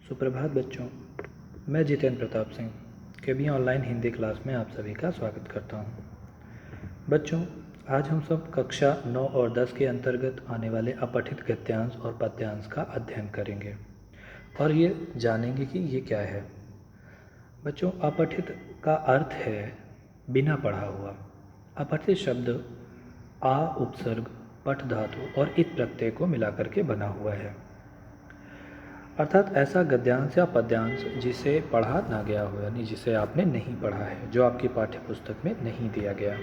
सुप्रभात बच्चों, मैं जितेंद्र प्रताप सिंह केबी ऑनलाइन हिंदी क्लास में आप सभी का स्वागत करता हूं। बच्चों, आज हम सब कक्षा 9 और 10 के अंतर्गत आने वाले अपठित गद्यांश और पद्यांश का अध्ययन करेंगे और ये जानेंगे कि ये क्या है। बच्चों, अपठित का अर्थ है बिना पढ़ा हुआ। अपठित शब्द आ उपसर्ग, पठ धातु और इत प्रत्यय को मिलाकर के बना हुआ है, अर्थात ऐसा गद्यांश या पद्यांश जिसे पढ़ा ना गया हो, यानी जिसे आपने नहीं पढ़ा है, जो आपकी पाठ्य पुस्तक में नहीं दिया गया।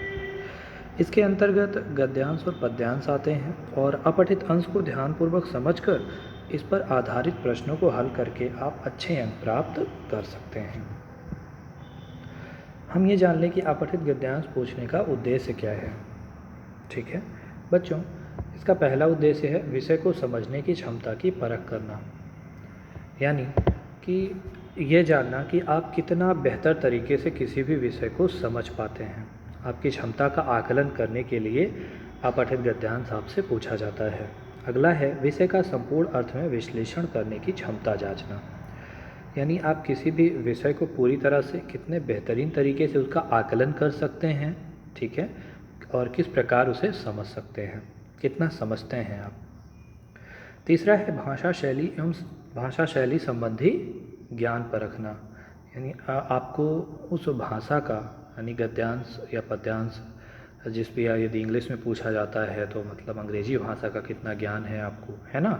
इसके अंतर्गत गद्यांश और पद्यांश आते हैं और अपठित अंश को ध्यानपूर्वक समझकर इस पर आधारित प्रश्नों को हल करके आप अच्छे अंक प्राप्त कर सकते हैं। हम ये जान लें कि अपठित गद्यांश पूछने का उद्देश्य क्या है। ठीक है बच्चों, इसका पहला उद्देश्य है विषय को समझने की क्षमता की परख करना, यानी कि ये जानना कि आप कितना बेहतर तरीके से किसी भी विषय को समझ पाते हैं। आपकी क्षमता का आकलन करने के लिए अपठित गद्यांश आपसे पूछा जाता है। अगला है विषय का संपूर्ण अर्थ में विश्लेषण करने की क्षमता जांचना, यानी आप किसी भी विषय को पूरी तरह से कितने बेहतरीन तरीके से उसका आकलन कर सकते हैं, ठीक है, और किस प्रकार उसे समझ सकते हैं, कितना समझते हैं आप। तीसरा है भाषा शैली एवं भाषा शैली संबंधी ज्ञान परखना, यानी आपको उस भाषा का, यानी गद्यांश या पद्यांश जिस भी यदि इंग्लिश में पूछा जाता है तो मतलब अंग्रेजी भाषा का कितना ज्ञान है आपको, है ना,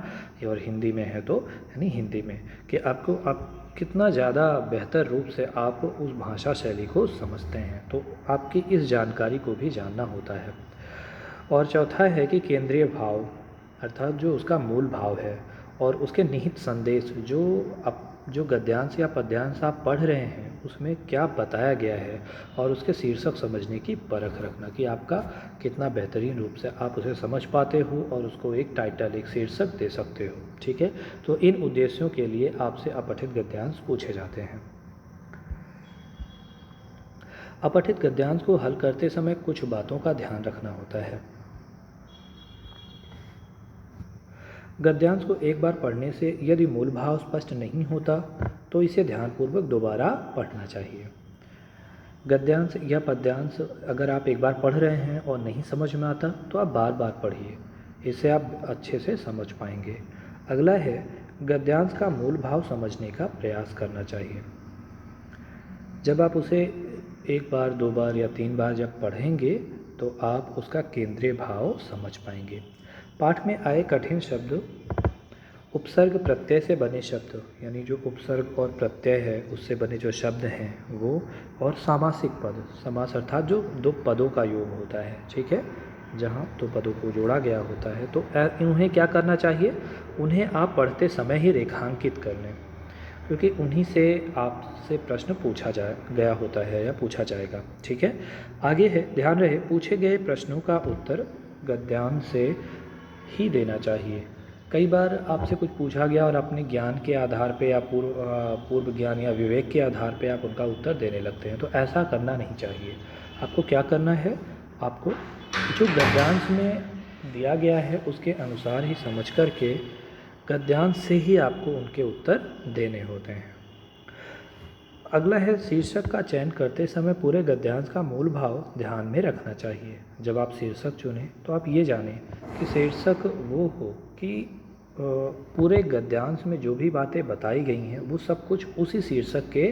और हिंदी में है तो यानी हिंदी में कि आपको आप कितना ज़्यादा बेहतर रूप से आप उस भाषा शैली को समझते हैं, तो आपकी इस जानकारी को भी जानना होता है। और चौथा है कि केंद्रीय भाव, अर्थात जो उसका मूल भाव है और उसके निहित संदेश, जो गद्यांश या पद्यांश आप पढ़ रहे हैं उसमें क्या बताया गया है, और उसके शीर्षक समझने की परख रखना कि आपका कितना बेहतरीन रूप से आप उसे समझ पाते हो और उसको एक टाइटल, एक शीर्षक दे सकते हो। ठीक है, तो इन उद्देश्यों के लिए आपसे अपठित गद्यांश पूछे जाते हैं। अपठित गद्यांश को हल करते समय कुछ बातों का ध्यान रखना होता है। गद्यांश को एक बार पढ़ने से यदि मूल भाव स्पष्ट नहीं होता तो इसे ध्यानपूर्वक दोबारा पढ़ना चाहिए। गद्यांश या पद्यांश अगर आप एक बार पढ़ रहे हैं और नहीं समझ में आता तो आप बार बार पढ़िए, इससे आप अच्छे से समझ पाएंगे। अगला है गद्यांश का मूल भाव समझने का प्रयास करना चाहिए। जब आप उसे एक बार, दो बार या तीन बार जब पढ़ेंगे तो आप उसका केंद्रीय भाव समझ पाएंगे। पाठ में आए कठिन शब्द, उपसर्ग प्रत्यय से बने शब्द, यानी जो उपसर्ग और प्रत्यय है उससे बने जो शब्द हैं वो, और सामासिक पद, समास अर्थात जो दो पदों का योग होता है, ठीक है, जहाँ दो पदों को जोड़ा गया होता है, तो उन्हें क्या करना चाहिए, उन्हें आप पढ़ते समय ही रेखांकित कर लें, क्योंकि उन्हीं से आपसे प्रश्न पूछा गया होता है या पूछा जाएगा। ठीक है, आगे है, ध्यान रहे पूछे गए प्रश्नों का उत्तर गद्यांश से ही देना चाहिए। कई बार आपसे कुछ पूछा गया और अपने ज्ञान के आधार पे या पूर्व ज्ञान या विवेक के आधार पे आप उनका उत्तर देने लगते हैं, तो ऐसा करना नहीं चाहिए। आपको क्या करना है, आपको जो गद्यांश में दिया गया है उसके अनुसार ही समझ कर के गद्यांश से ही आपको उनके उत्तर देने होते हैं। अगला है शीर्षक का चयन करते समय पूरे गद्यांश का मूल भाव ध्यान में रखना चाहिए। जब आप शीर्षक चुनें तो आप ये जानें कि शीर्षक वो हो कि पूरे गद्यांश में जो भी बातें बताई गई हैं वो सब कुछ उसी शीर्षक के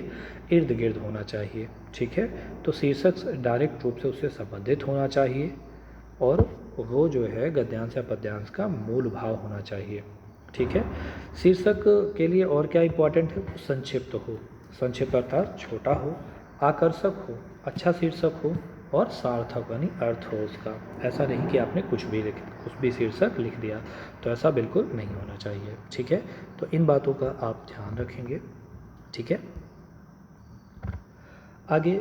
इर्द गिर्द होना चाहिए। ठीक है, तो शीर्षक डायरेक्ट रूप से उससे संबंधित होना चाहिए और वो जो है गद्यांश या पद्यांश का मूल भाव होना चाहिए। ठीक है, शीर्षक के लिए और क्या इम्पोर्टेंट है, संक्षिप्त हो, संक्षिप्त अर्थात छोटा हो, आकर्षक हो, अच्छा शीर्षक हो और सार्थक यानी अर्थ हो उसका। ऐसा नहीं कि आपने कुछ भी शीर्षक लिख दिया, तो ऐसा बिल्कुल नहीं होना चाहिए। ठीक है, तो इन बातों का आप ध्यान रखेंगे। ठीक है, आगे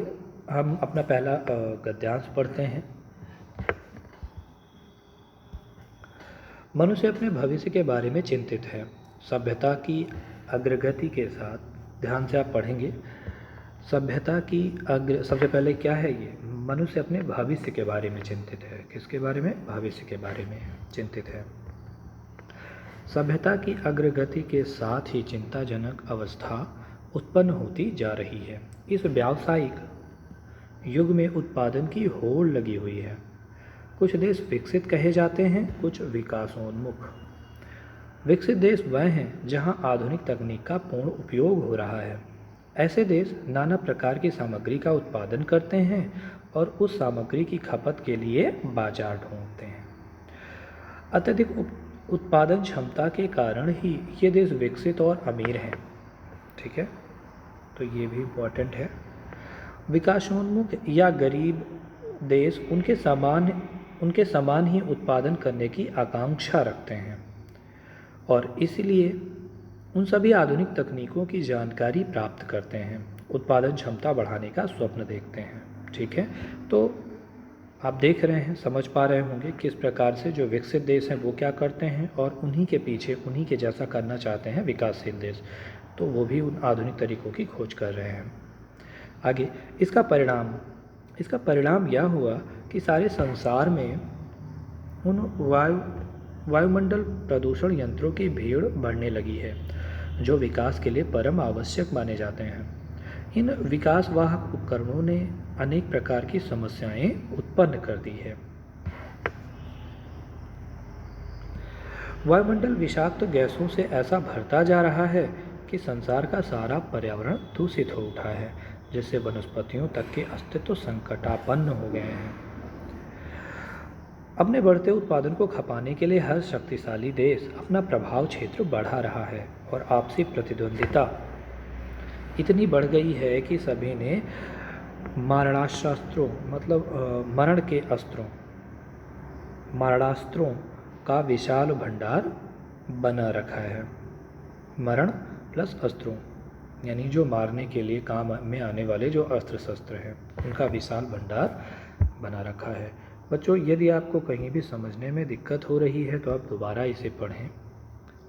हम अपना पहला गद्यांश पढ़ते हैं। मनुष्य अपने भविष्य के बारे में चिंतित है। सभ्यता की अग्रगति के साथ, ध्यान से आप पढ़ेंगे, सभ्यता की सबसे पहले क्या है ये, मनुष्य अपने भविष्य के बारे में चिंतित है। किसके बारे में, भविष्य के बारे में चिंतित है। सभ्यता की अग्रगति के साथ ही चिंताजनक अवस्था उत्पन्न होती जा रही है। इस व्यावसायिक युग में उत्पादन की होड़ लगी हुई है। कुछ देश विकसित कहे जाते हैं, कुछ विकासोन्मुख। विकसित देश वह हैं जहां आधुनिक तकनीक का पूर्ण उपयोग हो रहा है। ऐसे देश नाना प्रकार की सामग्री का उत्पादन करते हैं और उस सामग्री की खपत के लिए बाजार ढूंढते हैं। अत्यधिक उत्पादन क्षमता के कारण ही ये देश विकसित और अमीर हैं। ठीक है, तो ये भी इम्पोर्टेंट है। विकासोन्मुख या गरीब देश उनके समान ही उत्पादन करने की आकांक्षा रखते हैं और इसलिए उन सभी आधुनिक तकनीकों की जानकारी प्राप्त करते हैं, उत्पादन क्षमता बढ़ाने का स्वप्न देखते हैं। ठीक है, तो आप देख रहे हैं, समझ पा रहे होंगे किस प्रकार से जो विकसित देश हैं वो क्या करते हैं और उन्हीं के पीछे उन्हीं के जैसा करना चाहते हैं विकासशील देश, तो वो भी उन आधुनिक तरीकों की खोज कर रहे हैं। आगे इसका परिणाम यह हुआ कि सारे संसार में उन वायुमंडल प्रदूषण यंत्रों की भीड़ बढ़ने लगी है जो विकास के लिए परम आवश्यक माने जाते हैं। इन विकासवाहक उपकरणों ने अनेक प्रकार की समस्याएं उत्पन्न कर दी है। वायुमंडल विषाक्त गैसों से ऐसा भरता जा रहा है कि संसार का सारा पर्यावरण दूषित हो उठा है, जिससे वनस्पतियों तक के अस्तित्व संकटापन्न हो गए हैं। अपने बढ़ते उत्पादन को खपाने के लिए हर शक्तिशाली देश अपना प्रभाव क्षेत्र बढ़ा रहा है और आपसी प्रतिद्वंदिता इतनी बढ़ गई है कि सभी ने मारणास्त्रों मारणास्त्रों का विशाल भंडार बना रखा है। मरण प्लस अस्त्रों यानी जो मारने के लिए काम में आने वाले जो अस्त्र शस्त्र हैं उनका विशाल भंडार बना रखा है। बच्चों, यदि आपको कहीं भी समझने में दिक्कत हो रही है तो आप दोबारा इसे पढ़ें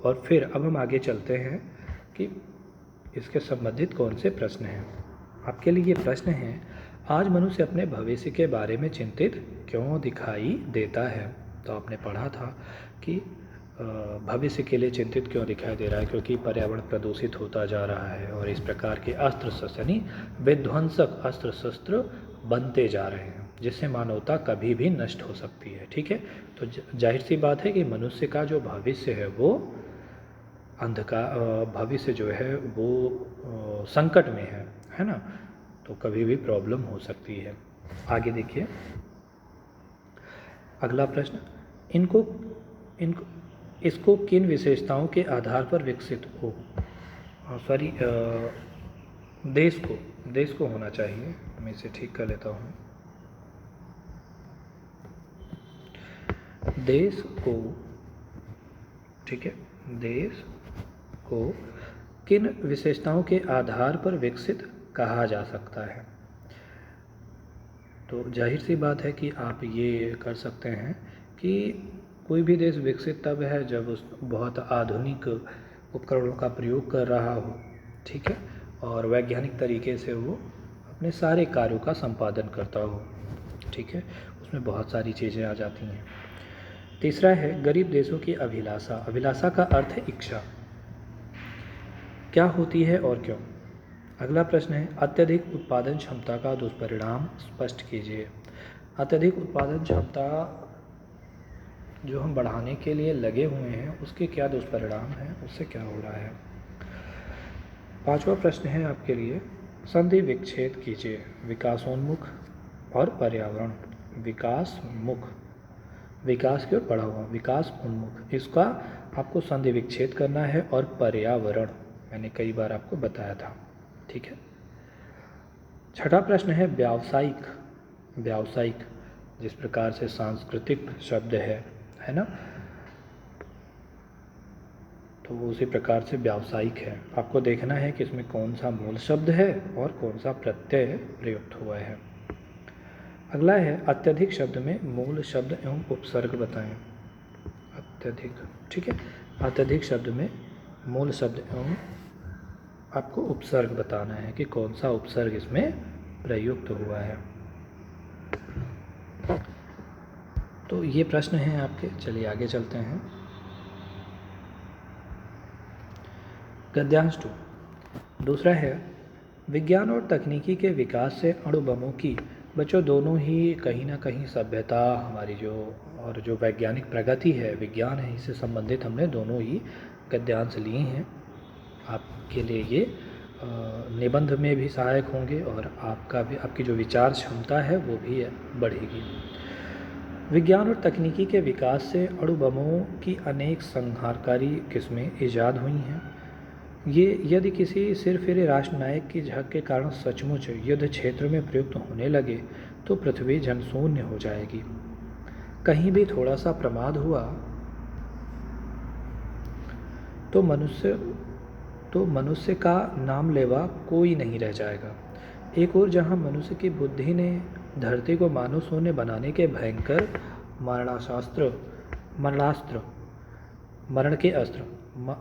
और फिर अब हम आगे चलते हैं कि इसके संबंधित कौन से प्रश्न हैं। आपके लिए ये प्रश्न है, आज मनुष्य अपने भविष्य के बारे में चिंतित क्यों दिखाई देता है। तो आपने पढ़ा था कि भविष्य के लिए चिंतित क्यों दिखाई दे रहा है, क्योंकि पर्यावरण प्रदूषित होता जा रहा है और इस प्रकार के अस्त्र शस्त्र यानी विध्वंसक अस्त्र शस्त्र बनते जा रहे हैं जिससे मानवता कभी भी नष्ट हो सकती है। ठीक है, तो जाहिर सी बात है कि मनुष्य का जो भविष्य है वो भविष्य जो है वो संकट में है ना, तो कभी भी प्रॉब्लम हो सकती है। आगे देखिए अगला प्रश्न, इसको किन विशेषताओं के आधार पर विकसित हो देश को होना चाहिए। मैं इसे ठीक कर लेता हूँ। देश को, ठीक है, देश को किन विशेषताओं के आधार पर विकसित कहा जा सकता है। तो जाहिर सी बात है कि आप ये कर सकते हैं कि कोई भी देश विकसित तब है जब उस बहुत आधुनिक उपकरणों का प्रयोग कर रहा हो, ठीक है, और वैज्ञानिक तरीके से वो अपने सारे कार्यों का संपादन करता हो। ठीक है, उसमें बहुत सारी चीज़ें आ जाती हैं। तीसरा है गरीब देशों की अभिलाषा। अभिलाषा का अर्थ है इच्छा, क्या होती है और क्यों। अगला प्रश्न है अत्यधिक उत्पादन क्षमता का दुष्परिणाम स्पष्ट कीजिए। अत्यधिक उत्पादन क्षमता जो हम बढ़ाने के लिए लगे हुए हैं उसके क्या दुष्परिणाम हैं, उससे क्या हो रहा है। पांचवा प्रश्न है आपके लिए, संधि विच्छेद कीजिए। विकासोन्मुख और पर्यावरण। विकासमुख, विकास की ओर बढ़ा हुआ, विकास उन्मुख, इसका आपको संधि विच्छेद करना है। और पर्यावरण मैंने कई बार आपको बताया था। ठीक है, छठा प्रश्न है व्यावसायिक। व्यावसायिक जिस प्रकार से सांस्कृतिक शब्द है ना, तो वो उसी प्रकार से व्यावसायिक है। आपको देखना है कि इसमें कौन सा मूल शब्द है और कौन सा प्रत्यय प्रयुक्त हुआ है। अगला है अत्यधिक शब्द में मूल शब्द एवं उपसर्ग बताएं। अत्यधिक, ठीक है, अत्यधिक शब्द में मूल शब्द एवं आपको उपसर्ग बताना है कि कौन सा उपसर्ग इसमें प्रयुक्त हुआ है। तो ये प्रश्न हैं आपके। चलिए आगे चलते हैं। गद्यांश 2 दूसरा है, विज्ञान और तकनीकी के विकास से अणुबमों की बच्चों दोनों ही कहीं ना कहीं सभ्यता हमारी जो वैज्ञानिक प्रगति है, विज्ञान है, इससे संबंधित हमने दोनों ही गद्यांश लिए हैं। आपके लिए ये निबंध में भी सहायक होंगे और आपकी जो विचार क्षमता है वो भी बढ़ेगी। विज्ञान और तकनीकी के विकास से अणुबमों की अनेक संहारकारी किस्में ईजाद हुई हैं। ये यदि किसी सिरफिरे राष्ट्रनायक की झक के कारण सचमुच युद्ध क्षेत्र में प्रयुक्त होने लगे तो पृथ्वी जनशून्य हो जाएगी। कहीं भी थोड़ा सा प्रमाद हुआ तो मनुष्य का नाम लेवा कोई नहीं रह जाएगा। एक और जहां मनुष्य की बुद्धि ने धरती को मानव शून्य बनाने के भयंकर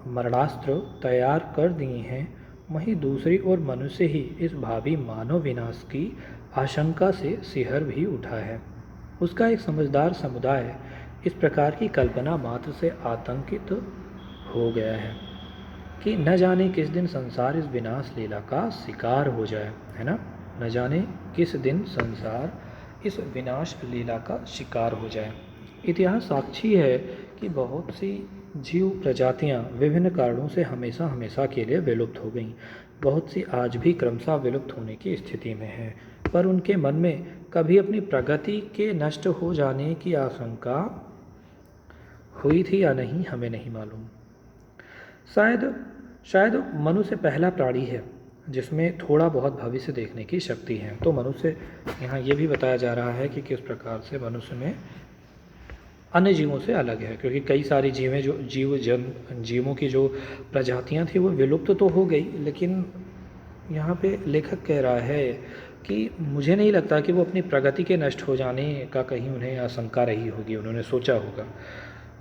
मरणास्त्र तैयार कर दिए हैं, वहीं दूसरी ओर मनुष्य ही इस भावी मानव विनाश की आशंका से सिहर भी उठा है। उसका एक समझदार समुदाय इस प्रकार की कल्पना मात्र से आतंकित हो गया है कि न जाने किस दिन संसार इस विनाश लीला का शिकार हो जाए, है ना। न जाने किस दिन संसार इस विनाश लीला का शिकार हो जाए। इतिहास साक्षी है कि बहुत सी जीव प्रजातियां विभिन्न कारणों से हमेशा हमेशा के लिए विलुप्त हो गईं। बहुत सी आज भी क्रमशः विलुप्त होने की स्थिति में है, पर उनके मन में कभी अपनी प्रगति के नष्ट हो जाने की आशंका हुई थी या नहीं, हमें नहीं मालूम। शायद मनुष्य पहला प्राणी है जिसमें थोड़ा बहुत भविष्य देखने की शक्ति है। तो मनुष्य, यहाँ ये भी बताया जा रहा है कि किस प्रकार से मनुष्य में अन्य जीवों से अलग है, क्योंकि कई सारी जीवों की जो प्रजातियां थी वो विलुप्त तो हो गई, लेकिन यहाँ पे लेखक कह रहा है कि मुझे नहीं लगता कि वो अपनी प्रगति के नष्ट हो जाने का कहीं उन्हें आशंका रही होगी, उन्होंने सोचा होगा।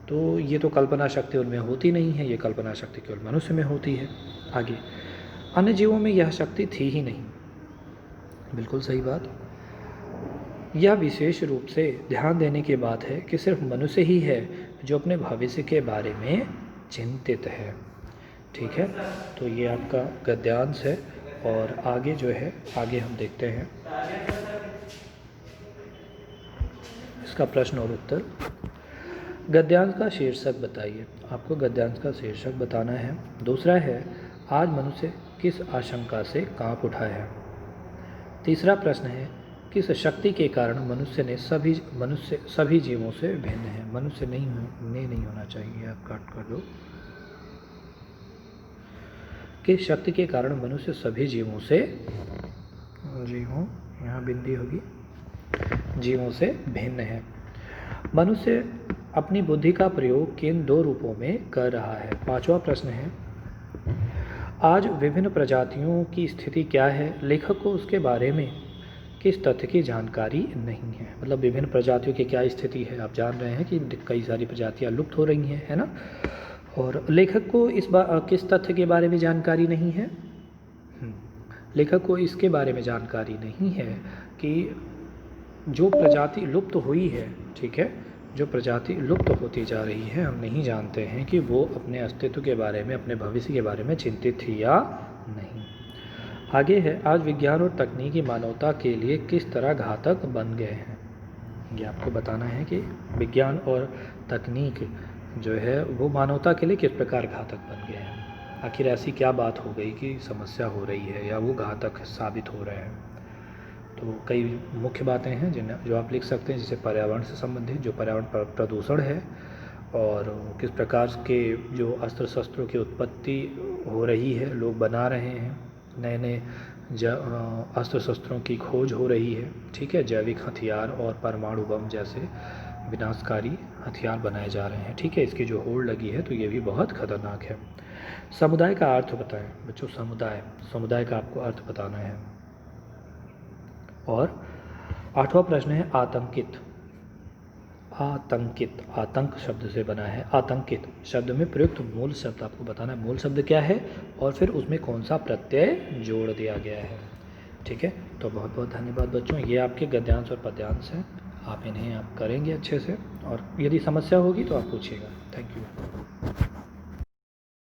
तो ये तो कल्पना शक्ति उनमें होती नहीं है, ये कल्पना शक्ति केवल मनुष्य में होती है। आगे, अन्य जीवों में यह शक्ति थी ही नहीं। बिल्कुल सही बात। यह विशेष रूप से ध्यान देने की बात है कि सिर्फ मनुष्य ही है जो अपने भविष्य के बारे में चिंतित है। ठीक है, तो ये आपका गद्यांश है और आगे जो है, आगे हम देखते हैं इसका प्रश्न और उत्तर। गद्यांश का शीर्षक बताइए। आपको गद्यांश का शीर्षक बताना है। दूसरा है, आज मनुष्य किस आशंका से कांप उठा है। तीसरा प्रश्न है, किस शक्ति के कारण मनुष्य सभी जीवों से भिन्न है। मनुष्य नहीं होना चाहिए, आप काट कर दो। किस शक्ति के कारण मनुष्य सभी जीवों से, यहाँ बिंदी होगी, जीवों से भिन्न है। मनुष्य अपनी बुद्धि का प्रयोग किन दो रूपों में कर रहा है। पांचवा प्रश्न है, आज विभिन्न प्रजातियों की स्थिति क्या है। लेखक को उसके बारे में किस तथ्य की जानकारी नहीं है। मतलब विभिन्न प्रजातियों की क्या स्थिति है। आप जान रहे हैं कि कई सारी प्रजातियां लुप्त हो रही हैं, है ना। और लेखक को किस तथ्य के बारे में जानकारी नहीं है। लेखक को इसके बारे में जानकारी नहीं है कि जो प्रजाति लुप्त हुई है, ठीक है, जो प्रजाति लुप्त होती जा रही है, हम नहीं जानते हैं कि वो अपने अस्तित्व के बारे में, अपने भविष्य के बारे में चिंतित थी या नहीं। आगे है, आज विज्ञान और तकनीकी मानवता के लिए किस तरह घातक बन गए हैं। ये आपको बताना है कि विज्ञान और तकनीक जो है वो मानवता के लिए किस प्रकार घातक बन गए हैं। आखिर ऐसी क्या बात हो गई कि समस्या हो रही है या वो घातक साबित हो रहे हैं। तो कई मुख्य बातें हैं जो आप लिख सकते हैं, जैसे पर्यावरण से संबंधित, जो पर्यावरण प्रदूषण है और किस प्रकार के जो अस्त्र शस्त्रों की उत्पत्ति हो रही है, लोग बना रहे हैं, नए नए अस्त्र शस्त्रों की खोज हो रही है। ठीक है, जैविक हथियार और परमाणु बम जैसे विनाशकारी हथियार बनाए जा रहे हैं। ठीक है, इसकी जो होड़ लगी है तो ये भी बहुत खतरनाक है। समुदाय का अर्थ बताएं बच्चों। समुदाय का आपको अर्थ बताना है। और आठवां प्रश्न है, आतंकित। आतंक शब्द से बना है। आतंकित शब्द में प्रयुक्त मूल शब्द आपको बताना है, मूल शब्द क्या है और फिर उसमें कौन सा प्रत्यय जोड़ दिया गया है। ठीक है, तो बहुत बहुत धन्यवाद बच्चों। ये आपके गद्यांश और पद्यांश हैं, आप इन्हें करेंगे अच्छे से, और यदि समस्या होगी तो आप पूछिएगा। Thank you.